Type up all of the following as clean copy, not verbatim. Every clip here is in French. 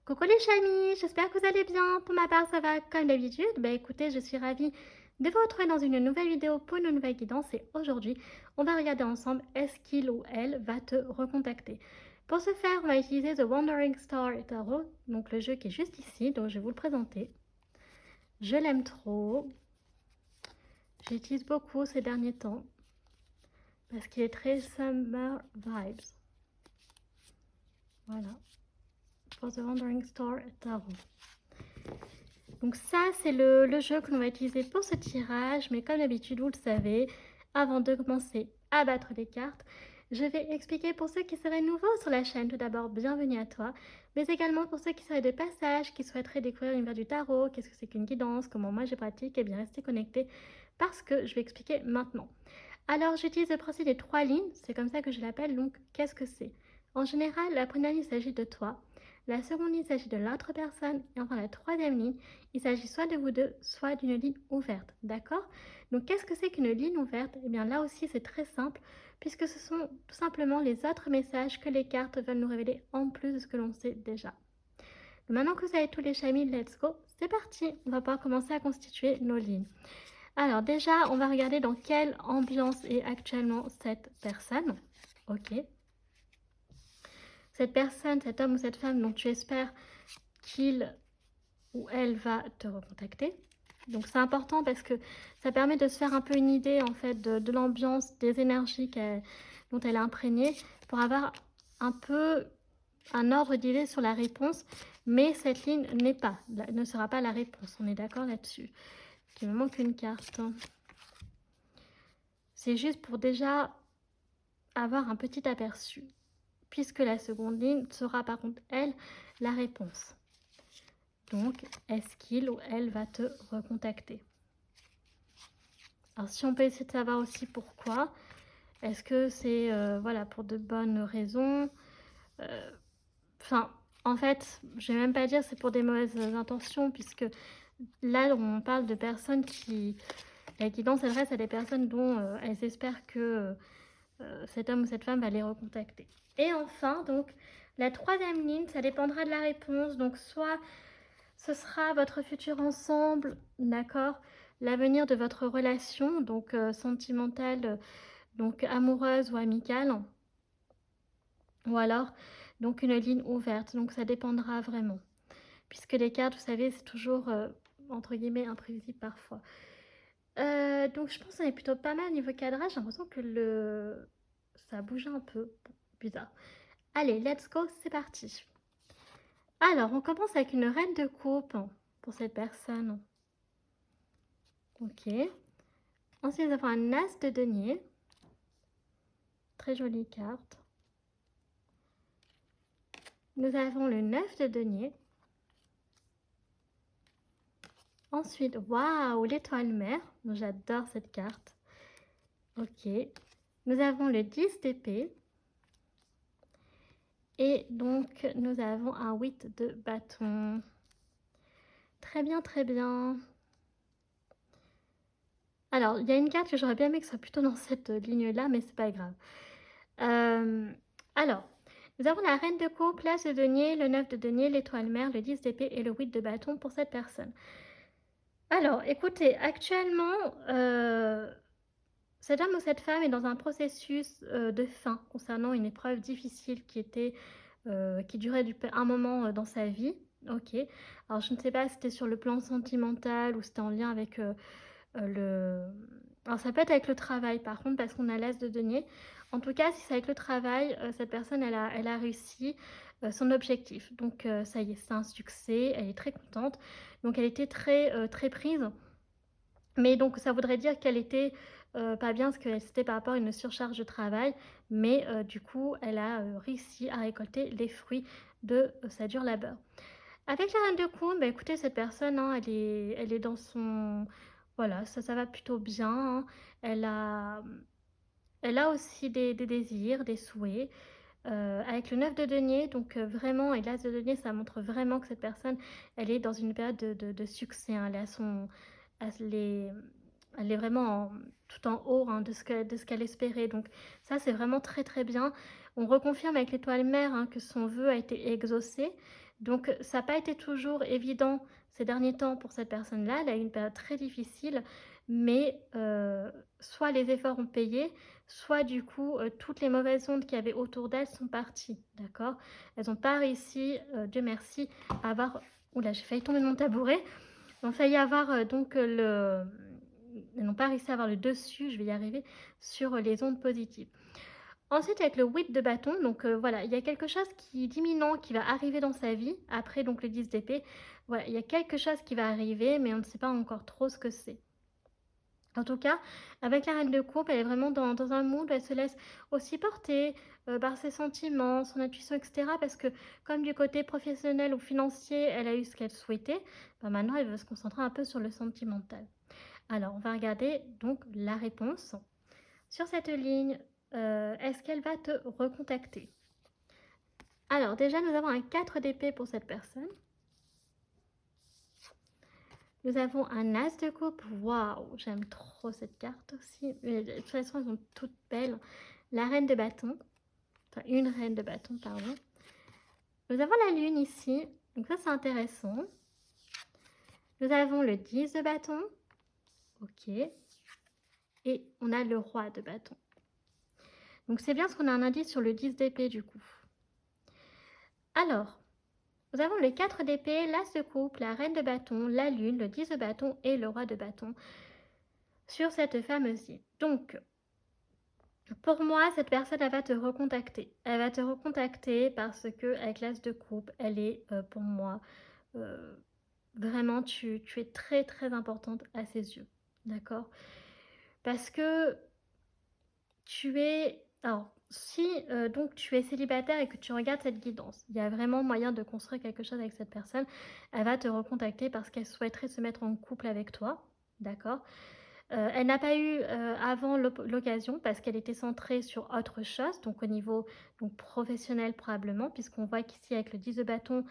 Coucou les chamis, j'espère que vous allez bien. Pour ma part, ça va comme d'habitude. Écoutez, je suis ravie de vous retrouver dans une nouvelle vidéo pour une nouvelle guidance. Et aujourd'hui, on va regarder ensemble est-ce qu'il ou elle va te recontacter. Pour ce faire, on va utiliser The Wandering Star Tarot, donc le jeu qui est juste ici, donc je vais vous le présenter. Je l'aime trop. J'utilise beaucoup ces derniers temps parce qu'il est très summer vibes. Voilà. For The Wandering Star Tarot. Donc ça, c'est le jeu que l'on va utiliser pour ce tirage. Mais comme d'habitude, vous le savez, avant de commencer à battre les cartes, je vais expliquer pour ceux qui seraient nouveaux sur la chaîne. Tout d'abord, bienvenue à toi. Mais également pour ceux qui seraient de passage, qui souhaiteraient découvrir l'univers du tarot, qu'est-ce que c'est qu'une guidance, comment moi je pratique, et bien restez connectés parce que je vais expliquer maintenant. Alors, j'utilise le principe des 3 lignes. C'est comme ça que je l'appelle. Donc, qu'est-ce que c'est? En général, la première ligne, il s'agit de toi. La seconde ligne, il s'agit de l'autre personne. Et enfin, la troisième ligne, il s'agit soit de vous deux, soit d'une ligne ouverte. D'accord? Donc, qu'est-ce que c'est qu'une ligne ouverte? Eh bien, là aussi, c'est très simple, puisque ce sont tout simplement les autres messages que les cartes veulent nous révéler en plus de ce que l'on sait déjà. Donc, maintenant que vous avez tous les chamis, let's go. C'est parti. On va pouvoir commencer à constituer nos lignes. Alors, déjà, on va regarder dans quelle ambiance est actuellement cette personne. Ok. Cette personne, cet homme ou cette femme dont tu espères qu'il ou elle va te recontacter. Donc c'est important parce que ça permet de se faire un peu une idée en fait de l'ambiance, des énergies dont elle est imprégnée pour avoir un peu un ordre d'idée sur la réponse. Mais cette ligne ne sera pas la réponse, on est d'accord là-dessus. Il me manque une carte. C'est juste pour déjà avoir un petit aperçu, puisque la seconde ligne sera par contre, elle, la réponse. Donc, est-ce qu'il ou elle va te recontacter? Alors, si on peut essayer de savoir aussi pourquoi, est-ce que c'est voilà, pour de bonnes raisons? Enfin, en fait, je vais même pas dire c'est pour des mauvaises intentions, puisque là, on parle de personnes qui... La guidance s'adresse à des personnes dont elles espèrent que cet homme ou cette femme va les recontacter. Et enfin, donc, la troisième ligne, ça dépendra de la réponse. Donc, soit ce sera votre futur ensemble, d'accord, l'avenir de votre relation, donc sentimentale, donc amoureuse ou amicale, ou alors donc une ligne ouverte. Donc ça dépendra vraiment, puisque les cartes, vous savez, c'est toujours entre guillemets imprévisible parfois. Donc je pense qu'on est plutôt pas mal niveau cadrage. J'ai l'impression que ça bouge un peu. Bon, bizarre. Allez, let's go, c'est parti. Alors, on commence avec une reine de coupe pour cette personne. Ok. Ensuite, nous avons un as de denier. Très jolie carte. Nous avons le 9 de denier. Ensuite, waouh, l'étoile mère. J'adore cette carte. Ok. Nous avons le 10 d'épée. Et donc, nous avons un 8 de bâton. Très bien, très bien. Alors, il y a une carte que j'aurais bien aimé que ce soit plutôt dans cette ligne-là, mais c'est pas grave. Alors, nous avons la reine de coupe, l'as de denier, le 9 de denier, l'étoile mère, le 10 d'épée et le 8 de bâton pour cette personne. Alors, écoutez, actuellement, cet homme ou cette femme est dans un processus de fin concernant une épreuve difficile qui durait un moment dans sa vie. Ok. Alors, je ne sais pas si c'était sur le plan sentimental ou c'était en lien avec le... Alors, ça peut être avec le travail, par contre, parce qu'on a l'as de denier. En tout cas, si c'est avec le travail, cette personne, elle a réussi son objectif. Donc, ça y est, c'est un succès. Elle est très contente. Donc, elle était très prise. Mais donc, ça voudrait dire qu'elle était pas bien, parce que c'était par rapport à une surcharge de travail. Mais du coup, elle a réussi à récolter les fruits de sa dure labeur. Avec la reine de coupe, bah, écoutez, cette personne, hein, elle est dans son... Voilà, ça va plutôt bien. Hein. Elle a, elle a aussi des désirs, des souhaits. Avec le 9 de denier, donc vraiment, et l'as de denier, ça montre vraiment que cette personne, elle est dans une période de succès. Hein. Elle est, elle est vraiment tout en haut hein, de ce qu'elle espérait. Donc ça, c'est vraiment très très bien. On reconfirme avec l'étoile mère hein, que son vœu a été exaucé. Donc ça n'a pas été toujours évident ces derniers temps pour cette personne-là. Elle a eu une période très difficile, mais soit les efforts ont payé, soit du coup, toutes les mauvaises ondes qu'il y avait autour d'elle sont parties, d'accord? Elles n'ont pas réussi, Dieu merci, à avoir ouh là, j'ai failli tomber de mon tabouret. Elles ont failli avoir, elles n'ont pas réussi à avoir le dessus, je vais y arriver, sur les ondes positives. Ensuite, avec le 8 de bâton, donc voilà, il y a quelque chose qui est d'imminent qui va arriver dans sa vie. Après, donc le 10 d'épée, voilà, il y a quelque chose qui va arriver, mais on ne sait pas encore trop ce que c'est. En tout cas, avec la reine de coupe, elle est vraiment dans un mood où elle se laisse aussi porter par ses sentiments, son intuition, etc. Parce que comme du côté professionnel ou financier, elle a eu ce qu'elle souhaitait, ben maintenant elle veut se concentrer un peu sur le sentimental. Alors, on va regarder donc la réponse. Sur cette ligne, est-ce qu'elle va te recontacter? Alors, déjà, nous avons un 4 d'épée pour cette personne. Nous avons un as de coupe. Waouh, j'aime trop cette carte aussi. Mais de toute façon, elles sont toutes belles. La reine de bâton. Enfin, une reine de bâton, pardon. Nous avons la lune ici. Donc ça, c'est intéressant. Nous avons le 10 de bâton. Ok. Et on a le roi de bâton. Donc c'est bien parce qu'on a un indice sur le 10 d'épée du coup. Alors, nous avons le 4 d'épée, l'as de coupe, la reine de bâton, la lune, le 10 de bâton et le roi de bâton sur cette fameuse île. Donc, pour moi, cette personne, elle va te recontacter. Elle va te recontacter parce que avec l'as de coupe, elle est, pour moi, euh, vraiment, tu es très, très importante à ses yeux. D'accord? Parce que tu es... Alors, si donc tu es célibataire et que tu regardes cette guidance, il y a vraiment moyen de construire quelque chose avec cette personne. Elle va te recontacter parce qu'elle souhaiterait se mettre en couple avec toi. D'accord? Elle n'a pas eu avant l'occasion parce qu'elle était centrée sur autre chose, donc au niveau donc, professionnel probablement, puisqu'on voit qu'ici avec le 10 de bâton,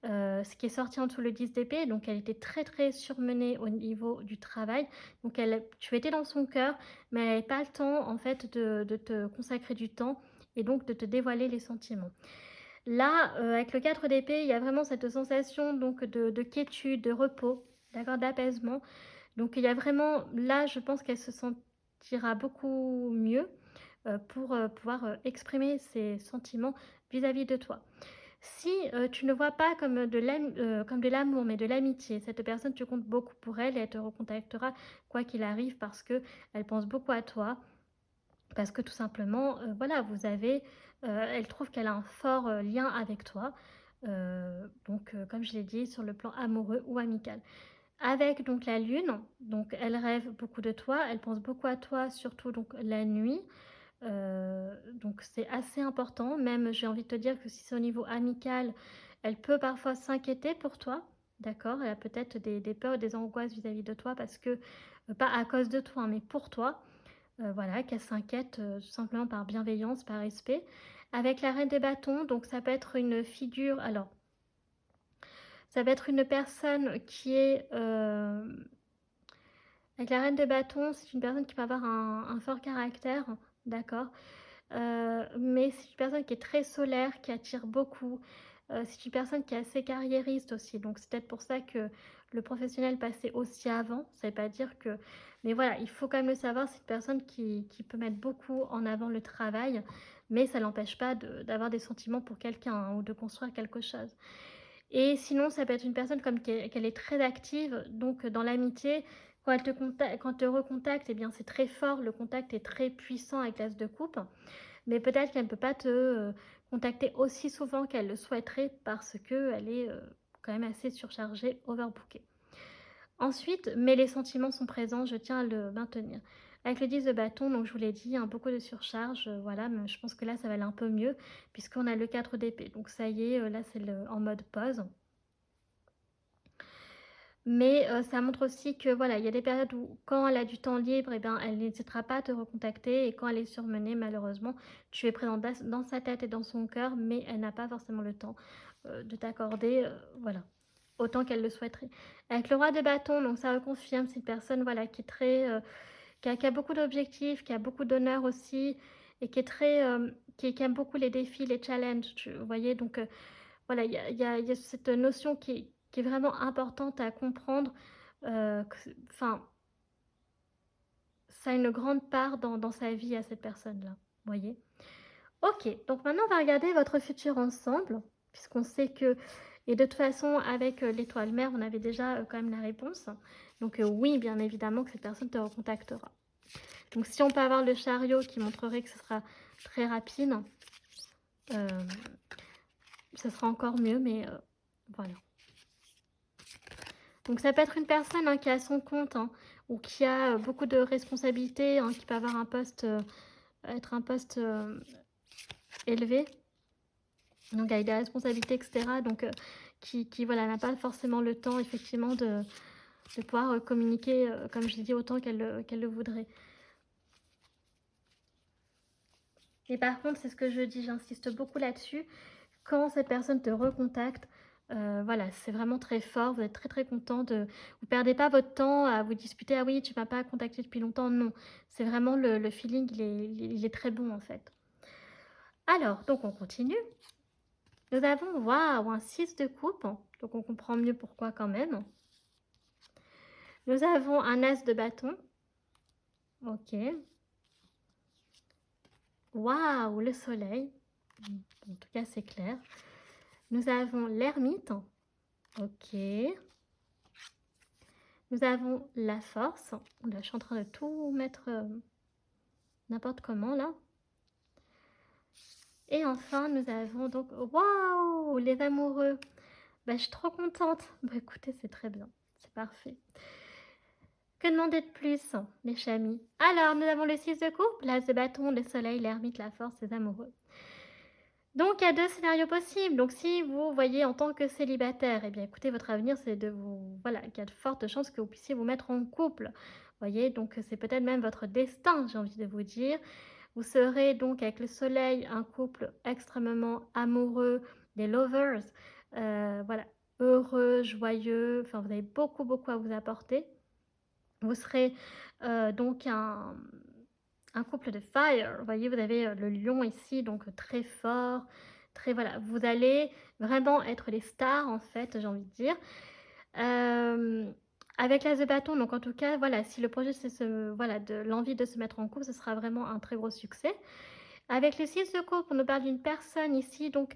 ce qui est sorti en dessous le 10 d'épée, donc elle était très très surmenée au niveau du travail. Donc tu étais dans son cœur, mais elle n'avait pas le temps en fait de te consacrer du temps et donc de te dévoiler les sentiments. Là, avec le 4 d'épée, il y a vraiment cette sensation donc de quiétude, de repos, d'accord, d'apaisement. Donc il y a vraiment, là, je pense qu'elle se sentira beaucoup mieux pour pouvoir exprimer ses sentiments vis-à-vis de toi. Si tu ne vois pas comme comme de l'amour, mais de l'amitié, cette personne, tu comptes beaucoup pour elle et elle te recontactera quoi qu'il arrive parce que elle pense beaucoup à toi, parce que tout simplement, voilà, elle trouve qu'elle a un fort lien avec toi. Donc, comme je l'ai dit, sur le plan amoureux ou amical. Avec donc la lune, donc elle rêve beaucoup de toi, elle pense beaucoup à toi, surtout donc la nuit. Donc c'est assez important, même j'ai envie de te dire que si c'est au niveau amical, elle peut parfois s'inquiéter pour toi, d'accord? Elle a peut-être des peurs, des angoisses vis-à-vis de toi parce que, pas à cause de toi, hein, mais pour toi, voilà, qu'elle s'inquiète tout simplement par bienveillance, par respect. Avec la reine des bâtons, donc ça peut être une figure, alors ça peut être une personne qui est avec la reine de bâton, c'est une personne qui peut avoir un fort caractère, d'accord. Mais c'est une personne qui est très solaire, qui attire beaucoup. C'est une personne qui est assez carriériste aussi. Donc c'est peut-être pour ça que le professionnel passait aussi avant. Ça ne veut pas dire que... Mais voilà, il faut quand même le savoir, c'est une personne qui peut mettre beaucoup en avant le travail, mais ça ne l'empêche pas d'avoir des sentiments pour quelqu'un hein, ou de construire quelque chose. Et sinon, ça peut être une personne comme qu'elle est très active, donc dans l'amitié, quand elle te contacte, quand te recontacte, eh bien c'est très fort, le contact est très puissant avec l'as de coupe, mais peut-être qu'elle ne peut pas te contacter aussi souvent qu'elle le souhaiterait parce qu'elle est quand même assez surchargée, overbookée. Ensuite, mais les sentiments sont présents, je tiens à le maintenir. Avec le 10 de bâton, donc je vous l'ai dit, hein, beaucoup de surcharge, voilà, mais je pense que là ça va aller un peu mieux puisqu'on a le 4 d'épée. Donc ça y est, là c'est en mode pause. Mais ça montre aussi que voilà, il y a des périodes où quand elle a du temps libre, eh ben, elle n'hésitera pas à te recontacter et quand elle est surmenée, malheureusement, tu es présent dans sa tête et dans son cœur, mais elle n'a pas forcément le temps de t'accorder, voilà, autant qu'elle le souhaiterait. Avec le roi de bâton, donc ça reconfirme, c'est une personne voilà, qui est très, qui a beaucoup d'objectifs, qui a beaucoup d'honneur aussi et qui est très, qui aime beaucoup les défis, les challenges, vous voyez, donc voilà, il y a cette notion qui est vraiment importante à comprendre, enfin, ça a une grande part dans sa vie à cette personne-là, voyez? OK, donc maintenant on va regarder votre futur ensemble, puisqu'on sait que et de toute façon avec, l'étoile mère, on avait déjà, quand même la réponse. Donc, oui, bien évidemment que cette personne te recontactera. Donc si on peut avoir le chariot qui montrerait que ce sera très rapide, hem, ça sera encore mieux, mais, voilà. Donc ça peut être une personne, hein, qui est à son compte, hein, ou qui a, beaucoup de responsabilités, hein, qui peut avoir un poste, être un poste, élevé. Donc avec des responsabilités et cetera, donc qui voilà, n'a pas forcément le temps effectivement de pouvoir, communiquer, comme je l'ai dit, autant qu'elle le voudrait. Et par contre, c'est ce que je dis, j'insiste beaucoup là-dessus, quand cette personne te recontacte, voilà, c'est vraiment très fort, vous êtes très, très content de vous perdez pas votre temps à vous disputer: «Ah oui, tu m'as pas contacté depuis longtemps», non. C'est vraiment le feeling, il est très bon, en fait. Alors, donc on continue. Nous avons, waouh, un 6 de coupe, donc on comprend mieux pourquoi quand même. Nous avons un as de bâton. Ok. Waouh, le soleil. En tout cas, c'est clair. Nous avons l'ermite. Ok. Nous avons la force. Là, je suis en train de tout mettre n'importe comment là. Et enfin, nous avons donc, waouh, les amoureux. Bah, je suis trop contente. Bah, écoutez, c'est très bien. C'est parfait. Que demander de plus, les chamis? Alors, nous avons le 6 de coupe, l'as de bâton, le soleil, l'ermite, la force, les amoureux. Donc, il y a deux scénarios possibles. Donc, si vous voyez en tant que célibataire, eh bien, écoutez, votre avenir, c'est de vous... Voilà, il y a de fortes chances que vous puissiez vous mettre en couple. Voyez, donc c'est peut-être même votre destin, j'ai envie de vous dire. Vous serez donc avec le soleil un couple extrêmement amoureux, des lovers, voilà, heureux, joyeux, enfin, vous avez beaucoup, beaucoup à vous apporter. Vous serez donc un couple de fire. Vous voyez, vous avez le lion ici, donc très fort, très voilà. Vous allez vraiment être les stars en fait, j'ai envie de dire. Avec l'as de bâton, donc en tout cas, voilà, si le projet c'est voilà, de l'envie de se mettre en couple, ce sera vraiment un très gros succès. Avec le 6 de coupe, on nous parle d'une personne ici, donc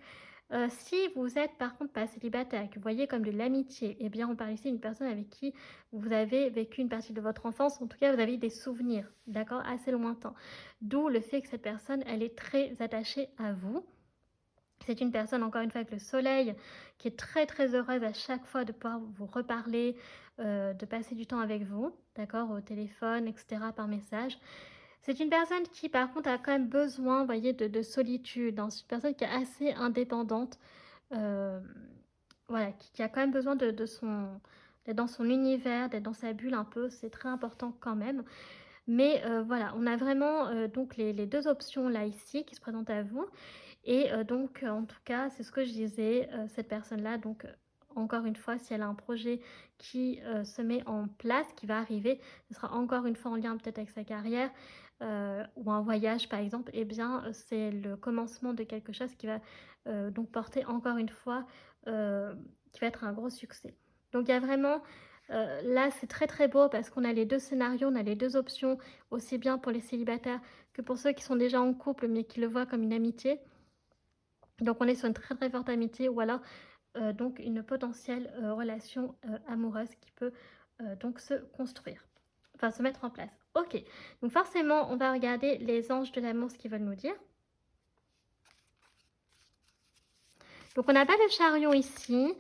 si vous êtes par contre pas célibataire, que vous voyez comme de l'amitié, eh bien on parle ici d'une personne avec qui vous avez vécu une partie de votre enfance, en tout cas vous avez des souvenirs, d'accord, assez lointains. D'où le fait que cette personne, elle est très attachée à vous. C'est une personne, encore une fois, avec le soleil, qui est très très heureuse à chaque fois de pouvoir vous reparler, de passer du temps avec vous, d'accord, au téléphone, etc., par message. C'est une personne qui, par contre, a quand même besoin, vous voyez, de solitude, hein. C'est une personne qui est assez indépendante, euh, voilà, qui a quand même besoin d'être dans son univers, d'être dans sa bulle un peu. C'est très important quand même. Mais voilà, on a vraiment donc les deux options là ici qui se présentent à vous. Et donc, en tout cas, c'est ce que je disais, cette personne-là, donc encore une fois, si elle a un projet qui se met en place, qui va arriver, ce sera encore une fois en lien peut-être avec sa carrière ou un voyage par exemple, et eh bien c'est le commencement de quelque chose qui va donc porter encore une fois, qui va être un gros succès. Donc il y a vraiment, là c'est très très beau parce qu'on a les deux scénarios, on a les deux options, aussi bien pour les célibataires que pour ceux qui sont déjà en couple mais qui le voient comme une amitié. Donc on est sur une très très forte amitié ou alors donc une potentielle relation amoureuse qui peut donc se construire, enfin se mettre en place. Ok, donc forcément on va regarder les anges de l'amour, ce qu'ils veulent nous dire. Donc on n'a pas le chariot ici,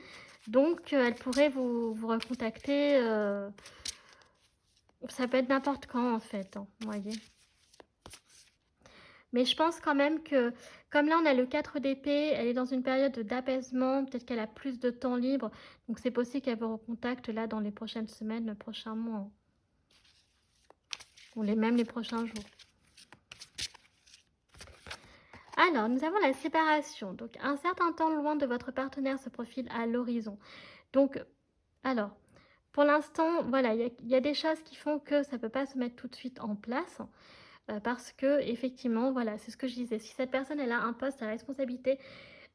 donc elle pourrait vous recontacter, ça peut être n'importe quand en fait, hein, vous voyez. Mais je pense quand même que, comme là on a le 4 d'épée, elle est dans une période d'apaisement, peut-être qu'elle a plus de temps libre, donc c'est possible qu'elle vous recontacte là dans les prochaines semaines, le prochain mois, ou même les prochains jours. Alors, nous avons la séparation, donc un certain temps loin de votre partenaire se profile à l'horizon. Donc, alors, pour l'instant, voilà, il y a des choses qui font que ça ne peut pas se mettre tout de suite en place. Parce que effectivement, voilà, c'est ce que je disais. Si cette personne elle a un poste à responsabilité,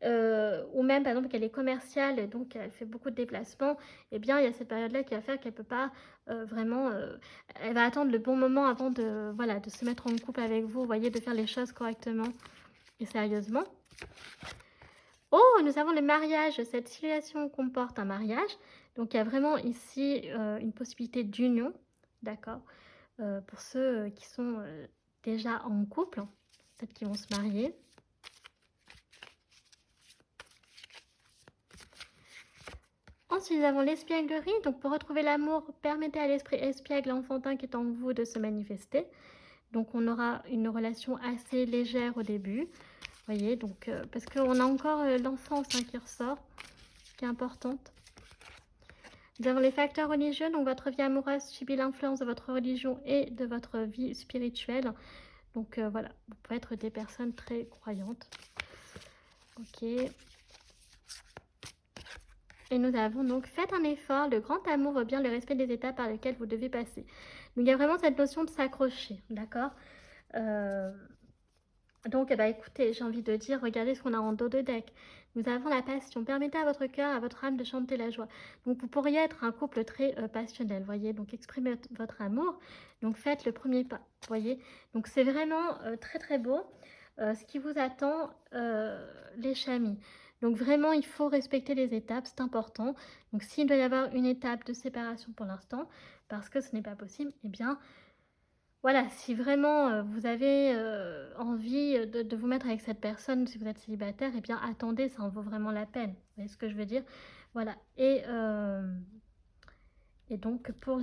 ou même par exemple qu'elle est commerciale et donc elle fait beaucoup de déplacements, eh bien il y a cette période-là qui va faire qu'elle peut pas vraiment, elle va attendre le bon moment avant de, voilà, de se mettre en couple avec vous, vous voyez, de faire les choses correctement et sérieusement. Oh, nous avons le mariage. Cette situation comporte un mariage. Donc, il y a vraiment ici une possibilité d'union, d'accord, pour ceux qui sont déjà en couple, peut-être qu'ils vont se marier. Ensuite, nous avons l'espièglerie. Donc, pour retrouver l'amour, permettez à l'esprit espiègle enfantin qui est en vous de se manifester. Donc, on aura une relation assez légère au début. Vous voyez, donc, parce qu'on a encore l'enfance qui ressort, qui est importante. Nous avons les facteurs religieux, donc votre vie amoureuse subit l'influence de votre religion et de votre vie spirituelle. Donc voilà, vous pouvez être des personnes très croyantes. Ok. Et nous avons donc faites un effort, le grand amour veut bien le respect des étapes par lesquelles vous devez passer. Donc il y a vraiment cette notion de s'accrocher, d'accord. Donc, écoutez, j'ai envie de dire, regardez ce qu'on a en dos de deck. Nous avons la passion. Permettez à votre cœur, à votre âme de chanter la joie. Donc, vous pourriez être un couple très passionnel, voyez. Donc, exprimez votre amour. Donc, faites le premier pas, voyez. Donc, c'est vraiment très, très beau. Ce qui vous attend, les chamis. Donc, vraiment, il faut respecter les étapes, c'est important. Donc, s'il doit y avoir une étape de séparation pour l'instant, parce que ce n'est pas possible, eh bien, voilà, si vraiment vous avez envie de vous mettre avec cette personne, si vous êtes célibataire, eh bien attendez, ça en vaut vraiment la peine. Vous voyez ce que je veux dire? Voilà. Et donc pour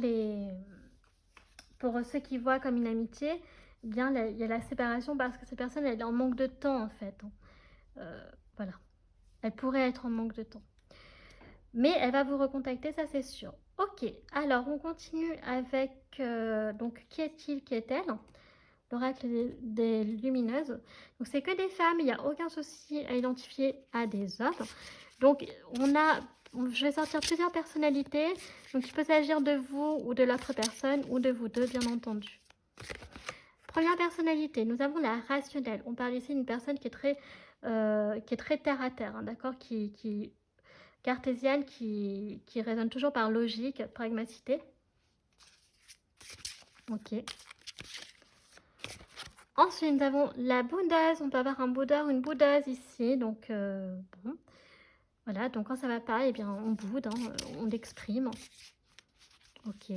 ceux qui voient comme une amitié, eh bien il y a la séparation parce que cette personne elle est en manque de temps en fait. Voilà. Elle pourrait être en manque de temps. Mais elle va vous recontacter, ça c'est sûr. Ok, alors on continue avec donc qui est-il, qui est-elle? L'oracle des lumineuses. Donc c'est que des femmes, il n'y a aucun souci à identifier à des hommes. Donc je vais sortir plusieurs personnalités. Donc il peut s'agir de vous ou de l'autre personne ou de vous deux bien entendu. Première personnalité, nous avons la rationnelle. On parle ici d'une personne qui est très terre à terre, hein, d'accord, qui cartésienne, qui raisonne toujours par logique, pragmaticité. Ok. Ensuite, nous avons la boudeuse. On peut avoir un boudeur ou une boudeuse ici. Donc, bon. Voilà, donc quand ça ne va pas, eh bien, on boude, hein, on l'exprime. Ok.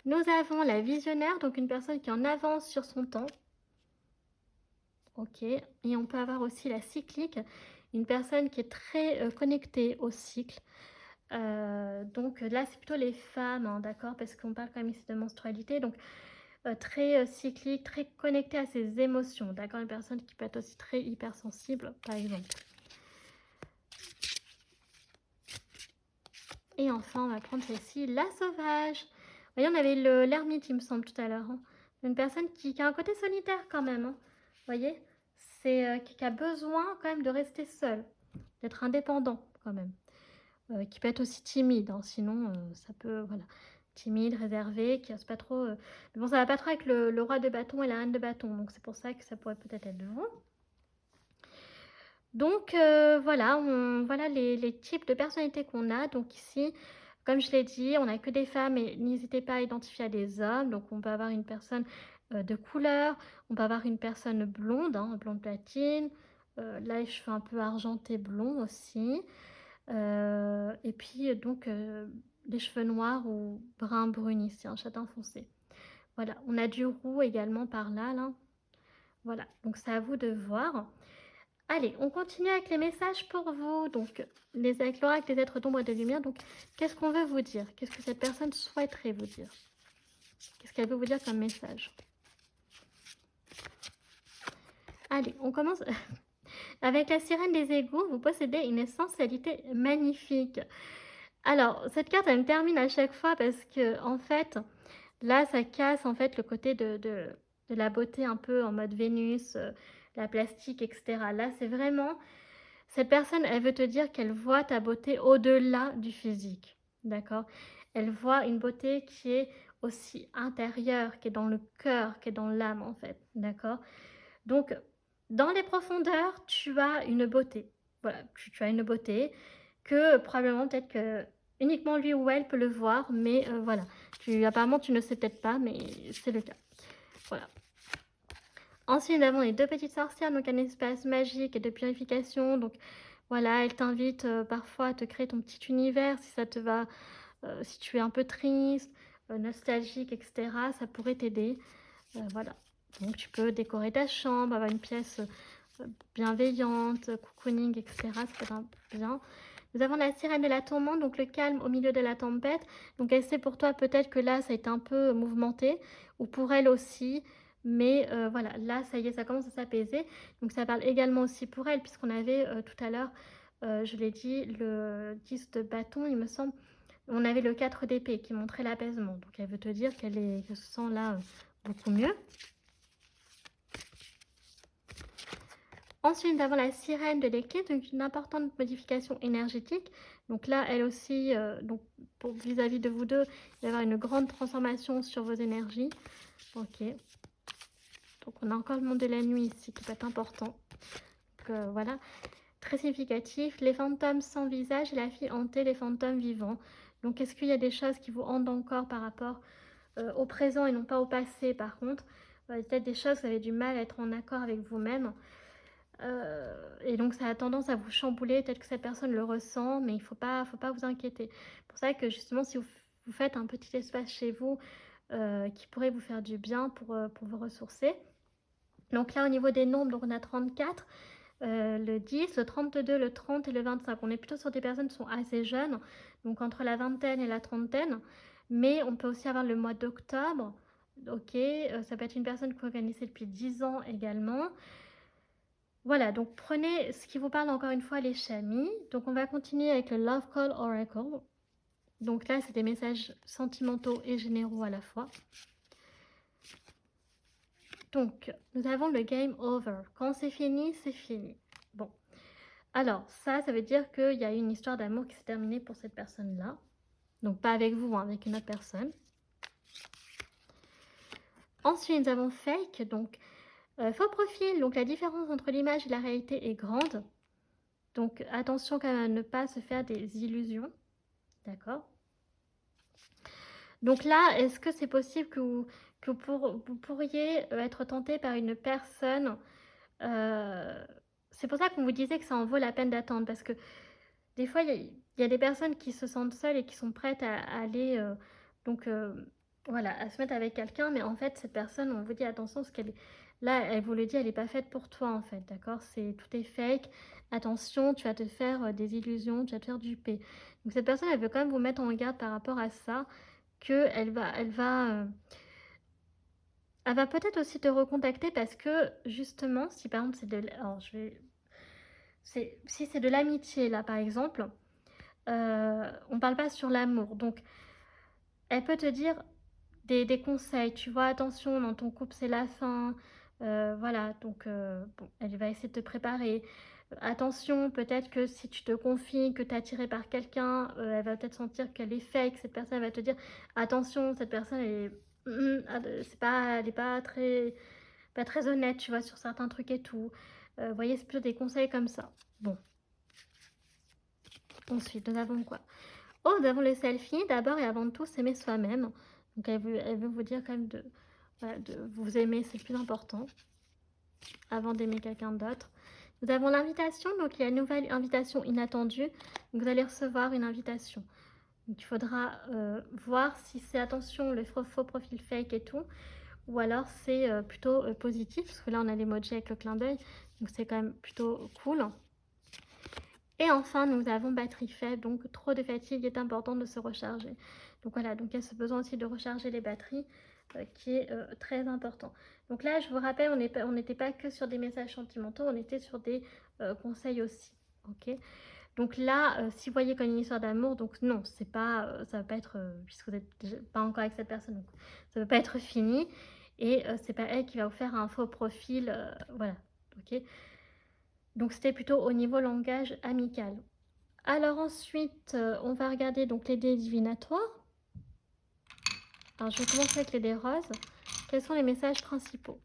Nous avons la visionnaire, donc une personne qui est en avance sur son temps. Ok. Et on peut avoir aussi la cyclique, une personne qui est très connectée au cycle. Donc là, c'est plutôt les femmes, hein, d'accord, parce qu'on parle quand même ici de menstrualité. Donc, très cyclique, très connectée à ses émotions, d'accord, une personne qui peut être aussi très hypersensible, par exemple. Et enfin, on va prendre celle-ci, la sauvage. Vous voyez, on avait l'ermite, il me semble, tout à l'heure. Hein. Une personne qui a un côté solitaire quand même. Hein. Vous voyez, c'est qui a besoin quand même de rester seul, d'être indépendant quand même. Qui peut être aussi timide, hein. Sinon ça peut, voilà, timide, réservé, qui n'ose pas trop. Mais bon, ça va pas trop avec le roi de bâton et la reine de bâton, donc c'est pour ça que ça pourrait peut-être être vous. Donc voilà, voilà les types de personnalités qu'on a. Donc ici, comme je l'ai dit, on n'a que des femmes et n'hésitez pas à identifier à des hommes. Donc on peut avoir une personne de couleur, on peut avoir une personne blonde, hein, blonde platine, là les cheveux un peu argentés blonds aussi. Et puis donc les cheveux noirs ou brun brun ici, un châtain foncé. Voilà, on a du roux également par là, là. Voilà, donc c'est à vous de voir. Allez, on continue avec les messages pour vous. Donc, avec l'oracle des êtres d'ombre et de lumière. Donc, qu'est-ce qu'on veut vous dire? Qu'est-ce que cette personne souhaiterait vous dire? Qu'est-ce qu'elle veut vous dire comme message? Allez, on commence avec la sirène des égouts. Vous possédez une essentialité magnifique. Alors, cette carte, elle me termine à chaque fois parce que, en fait, là, ça casse en fait le côté de la beauté un peu en mode Vénus, la plastique, etc. Là, c'est vraiment... Cette personne, elle veut te dire qu'elle voit ta beauté au-delà du physique, d'accord? Elle voit une beauté qui est aussi intérieure, qui est dans le cœur, qui est dans l'âme, en fait, d'accord? Donc, Dans les profondeurs, tu as une beauté. Voilà, tu as une beauté que probablement peut-être que uniquement lui ou elle peut le voir, mais voilà. Apparemment, tu ne sais peut-être pas, mais c'est le cas. Voilà. Ensuite, nous avons les deux petites sorcières, donc un espace magique et de purification. Donc voilà, elles t'invitent parfois à te créer ton petit univers si ça te va, si tu es un peu triste, nostalgique, etc. Ça pourrait t'aider. Voilà. Donc tu peux décorer ta chambre, avoir une pièce bienveillante, cocooning, etc. Ça peut être bien. Nous avons la sirène de la tourmente, donc le calme au milieu de la tempête. Donc elle sait pour toi peut-être que là ça a été un peu mouvementé, ou pour elle aussi. Mais voilà, là ça y est, ça commence à s'apaiser. Donc ça parle également aussi pour elle, puisqu'on avait tout à l'heure, je l'ai dit, le 10 de bâton, il me semble. On avait le 4 d'épée qui montrait l'apaisement. Donc elle veut te dire qu'elle se sent là beaucoup mieux. Ensuite, nous avons la sirène de l'équilibre, donc une importante modification énergétique. Donc là, elle aussi, donc vis-à-vis de vous deux, il va y avoir une grande transformation sur vos énergies. Ok. Donc on a encore le monde de la nuit ici qui peut être important. Donc voilà. Très significatif. Les fantômes sans visage et la fille hantée, les fantômes vivants. Donc est-ce qu'il y a des choses qui vous hantent encore par rapport au présent et non pas au passé par contre? Peut-être des choses, vous avez du mal à être en accord avec vous-même. Et donc ça a tendance à vous chambouler, peut-être que cette personne le ressent, mais il faut pas vous inquiéter. C'est pour ça que justement, si vous faites un petit espace chez vous qui pourrait vous faire du bien pour vous ressourcer. Donc là, au niveau des nombres, donc on a 34, le 10, le 32, le 30 et le 25. On est plutôt sur des personnes qui sont assez jeunes, donc entre la vingtaine et la trentaine, mais on peut aussi avoir le mois d'octobre. Ok, ça peut être une personne que vous connaissez depuis 10 ans également. Voilà, donc prenez ce qui vous parle encore une fois, les chamis. Donc on va continuer avec le Love Call Oracle. Donc là, c'est des messages sentimentaux et généraux à la fois. Donc, nous avons le Game Over. Quand c'est fini, c'est fini. Bon, alors ça veut dire qu'il y a une histoire d'amour qui s'est terminée pour cette personne-là. Donc pas avec vous, hein, avec une autre personne. Ensuite, nous avons Fake, donc faux profil. Donc la différence entre l'image et la réalité est grande. Donc attention quand même à ne pas se faire des illusions. D'accord? Donc là, est-ce que c'est possible que vous pourriez être tenté par une personne c'est pour ça qu'on vous disait que ça en vaut la peine d'attendre, parce que des fois, il y a des personnes qui se sentent seules et qui sont prêtes à aller, donc voilà, à se mettre avec quelqu'un, mais en fait, cette personne, on vous dit attention, parce qu'elle là, elle vous le dit, elle n'est pas faite pour toi, en fait, d'accord? Tout est fake. Attention, tu vas te faire des illusions, tu vas te faire duper. Donc cette personne, elle veut quand même vous mettre en garde par rapport à ça, elle va peut-être aussi te recontacter parce que justement, si par exemple c'est de, alors si c'est de l'amitié là par exemple, on parle pas sur l'amour, donc elle peut te dire des conseils, tu vois, attention dans ton couple c'est la fin, voilà, donc bon, elle va essayer de te préparer. Attention, peut-être que si tu te confies, que tu es attiré par quelqu'un, elle va peut-être sentir qu'elle est fake, cette personne va te dire attention, cette personne elle est pas très honnête, tu vois, sur certains trucs et tout. Vous voyez, c'est plutôt des conseils comme ça. Bon, ensuite, nous avons quoi? Oh, nous avons le selfie. D'abord et avant tout, s'aimer soi-même. Donc, elle veut vous dire quand même voilà, de vous aimer, c'est le plus important, avant d'aimer quelqu'un d'autre. Nous avons l'invitation, donc il y a une nouvelle invitation inattendue. Donc, vous allez recevoir une invitation. Donc, il faudra voir si c'est, attention, le faux profil fake et tout, ou alors c'est plutôt positif, parce que là, on a l'emoji avec le clin d'œil, donc c'est quand même plutôt cool. Et enfin, nous avons batterie faible, donc trop de fatigue, il est important de se recharger. Donc voilà, donc il y a ce besoin aussi de recharger les batteries qui est très important. Donc là, je vous rappelle, on n'était pas que sur des messages sentimentaux, on était sur des conseils aussi. Ok. Donc là, si vous voyez comme une histoire d'amour, donc non, c'est pas, ça va pas être, puisque vous n'êtes pas encore avec cette personne, donc ça ne va pas être fini. Et c'est pas elle qui va vous faire un faux profil, voilà. Ok. Donc c'était plutôt au niveau langage amical. Alors ensuite, on va regarder donc les dés divinatoires. Alors je vais commencer avec les dés roses. Quels sont les messages principaux?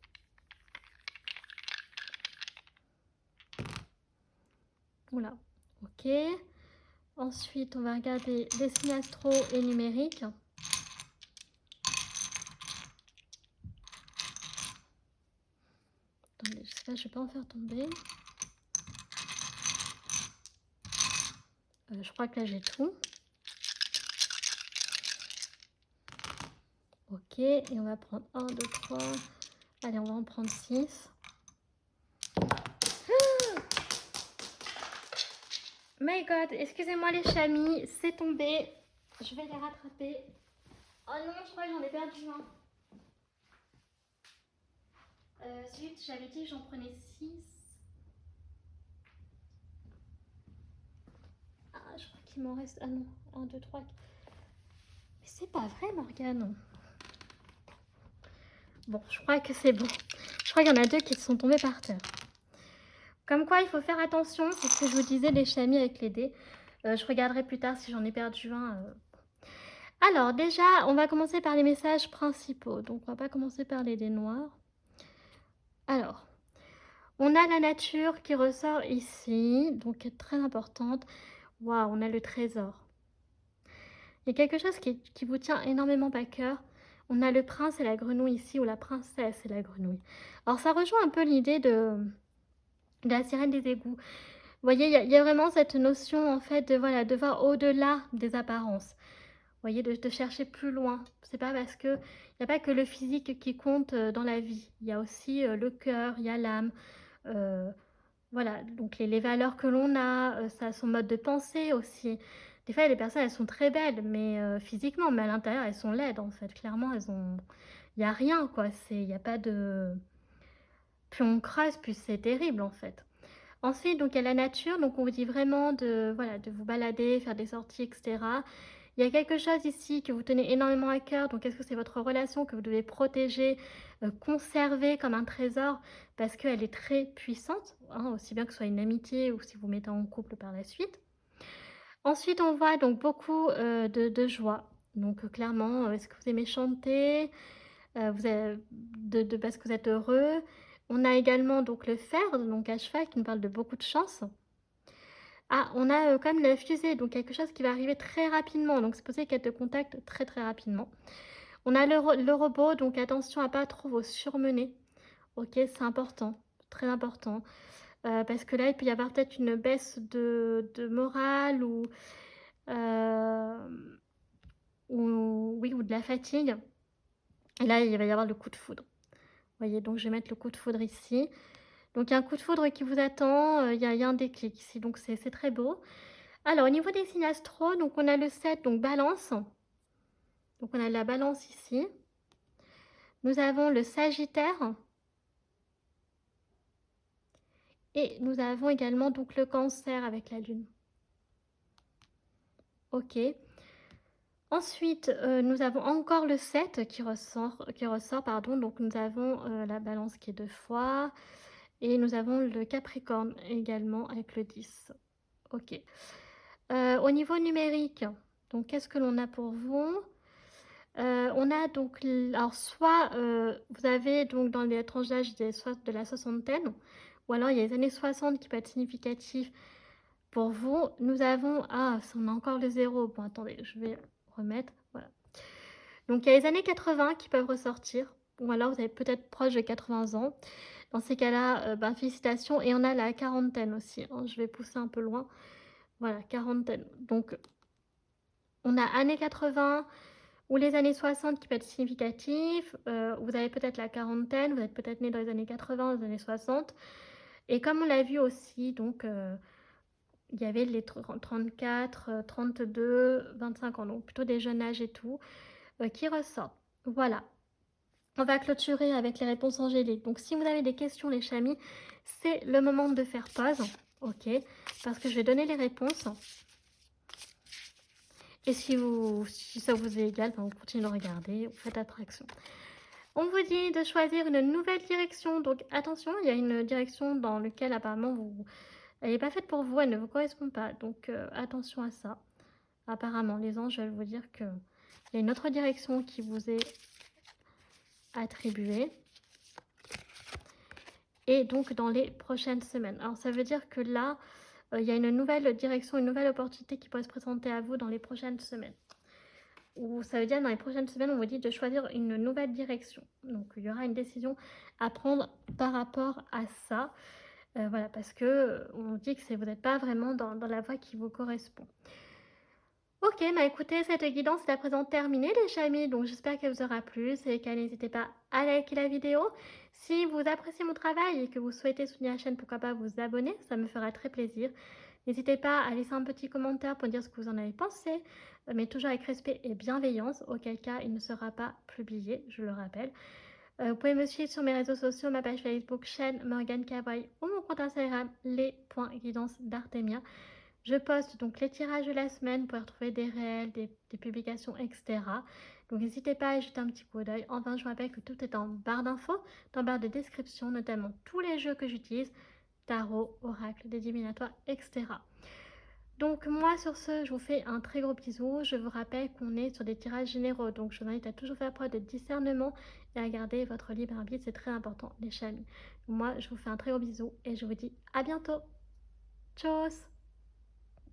Oula, ok. Ensuite, on va regarder les signes astro et numériques. Attendez, je sais pas, je vais pas en faire tomber. Je crois que là, j'ai tout. Ok, et on va prendre 1, 2, 3. Allez, on va en prendre 6. My God, excusez-moi les chamis, c'est tombé. Je vais les rattraper. Oh non, je crois que j'en ai perdu un. Zut, j'avais dit que j'en prenais 6. Ah, je crois qu'il m'en reste... Ah non, 1, 2, 3. Mais c'est pas vrai, Morgane. Bon, je crois que c'est bon. Je crois qu'il y en a 2 qui sont tombés par terre. Comme quoi, il faut faire attention. C'est ce que je vous disais, les chamis avec les dés. Je regarderai plus tard si j'en ai perdu un. Alors, déjà, on va commencer par les messages principaux. Donc, on va pas commencer par les dés noirs. Alors, on a la nature qui ressort ici. Donc, très importante. Waouh, on a le trésor. Il y a quelque chose qui vous tient énormément à cœur. On a le prince et la grenouille ici, ou la princesse et la grenouille. Alors, ça rejoint un peu l'idée de la sirène des égouts. Vous voyez, il y a vraiment cette notion, en fait, de, voilà, de voir au-delà des apparences. Vous voyez, de chercher plus loin. C'est pas parce que... Il n'y a pas que le physique qui compte dans la vie. Il y a aussi le cœur, il y a l'âme. Voilà, donc les valeurs que l'on a, ça a son mode de pensée aussi. Des fois, les personnes, elles sont très belles, mais physiquement, mais à l'intérieur, elles sont laides, en fait. Clairement, elles ont... Il n'y a rien, quoi. Il n'y a pas de... Plus on creuse, plus c'est terrible, en fait. Ensuite, donc, il y a la nature. Donc, on vous dit vraiment de, voilà, de vous balader, faire des sorties, etc. Il y a quelque chose ici que vous tenez énormément à cœur. Donc, est-ce que c'est votre relation que vous devez protéger, conserver comme un trésor parce qu'elle est très puissante, hein, aussi bien que ce soit une amitié ou si vous mettez en couple par la suite. Ensuite, on voit donc beaucoup de joie. Donc, clairement, est-ce que vous aimez chanter vous avez, parce que vous êtes heureux. On a également donc le fer, donc à cheval, qui nous parle de beaucoup de chance. Ah, on a comme la fusée, donc quelque chose qui va arriver très rapidement. Donc, c'est possible qu'elle te contacte très très rapidement. On a le robot, donc attention à pas trop vous surmener. Ok, c'est important, très important. Parce que là, il peut y avoir peut-être une baisse de morale oui, ou de la fatigue. Et là, il va y avoir le coup de foudre. Vous voyez, donc je vais mettre le coup de foudre ici. Donc, il y a un coup de foudre qui vous attend. Il y a un déclic ici, donc c'est très beau. Alors, au niveau des signes astro, donc on a le 7, donc balance. Donc, on a la balance ici. Nous avons le sagittaire. Et nous avons également donc le cancer avec la lune. Ok. Ensuite, nous avons encore le 7 qui ressort, pardon. Donc, nous avons la balance qui est 2 fois. Et nous avons le capricorne également avec le 10. Ok. Au niveau numérique, donc qu'est-ce que l'on a pour vous? On a donc, alors soit vous avez donc dans les tranches d'âge de la soixantaine, ou alors il y a les années 60 qui peut être significatif pour vous. Nous avons, ah, on a encore le 0. Bon, attendez, je vais remettre, voilà. Donc, il y a les années 80 qui peuvent ressortir, ou alors vous êtes peut-être proche de 80 ans. Dans ces cas-là, ben, félicitations. Et on a la quarantaine aussi, hein. Je vais pousser un peu loin. Voilà, quarantaine. Donc, on a années 80 ou les années 60 qui peuvent être significatifs. Vous avez peut-être la quarantaine, vous êtes peut-être né dans les années 80, les années 60. Et comme on l'a vu aussi, donc, il y avait les 34, 32, 25 ans, donc plutôt des jeunes âges et tout, qui ressortent. Voilà. On va clôturer avec les réponses angéliques. Donc, si vous avez des questions, les chamis, c'est le moment de faire pause. Ok, parce que je vais donner les réponses. Et si ça vous est égal, ben, vous continuez de regarder, vous faites attraction. On vous dit de choisir une nouvelle direction. Donc, attention, il y a une direction dans laquelle apparemment elle n'est pas faite pour vous, elle ne vous correspond pas. Donc, attention à ça. Apparemment, les anges veulent vous dire qu'il y a une autre direction qui vous est attribuée. Et donc, dans les prochaines semaines. Alors, ça veut dire que là, il y a une nouvelle direction, une nouvelle opportunité qui pourrait se présenter à vous dans les prochaines semaines. Ou ça veut dire dans les prochaines semaines, on vous dit de choisir une nouvelle direction. Donc il y aura une décision à prendre par rapport à ça. Voilà, parce que, on dit que vous n'êtes pas vraiment dans la voie qui vous correspond. OK, bah, écoutez, cette guidance est à présent terminée les amis, donc j'espère qu'elle vous aura plu. Si c'est le cas, n'hésitez pas à liker la vidéo. Si vous appréciez mon travail et que vous souhaitez soutenir la chaîne, pourquoi pas vous abonner, ça me fera très plaisir. N'hésitez pas à laisser un petit commentaire pour dire ce que vous en avez pensé, mais toujours avec respect et bienveillance, auquel cas il ne sera pas publié, je le rappelle. Vous pouvez me suivre sur mes réseaux sociaux, ma page Facebook, chaîne Morgane Cavroy ou mon compte Instagram, les.guidance d'Artemia. Je poste donc les tirages de la semaine, vous pouvez retrouver des réels, des publications, etc. Donc n'hésitez pas à jeter un petit coup d'œil. Enfin, je vous rappelle que tout est en barre d'infos, en barre de description, notamment tous les jeux que j'utilise, tarot, oracle, des divinatoires, etc. Donc moi sur ce, je vous fais un très gros bisou. Je vous rappelle qu'on est sur des tirages généraux, donc je vous invite à toujours faire preuve de discernement et à garder votre libre arbitre, c'est très important les amis. Moi je vous fais un très gros bisou et je vous dis à bientôt. Tchuss.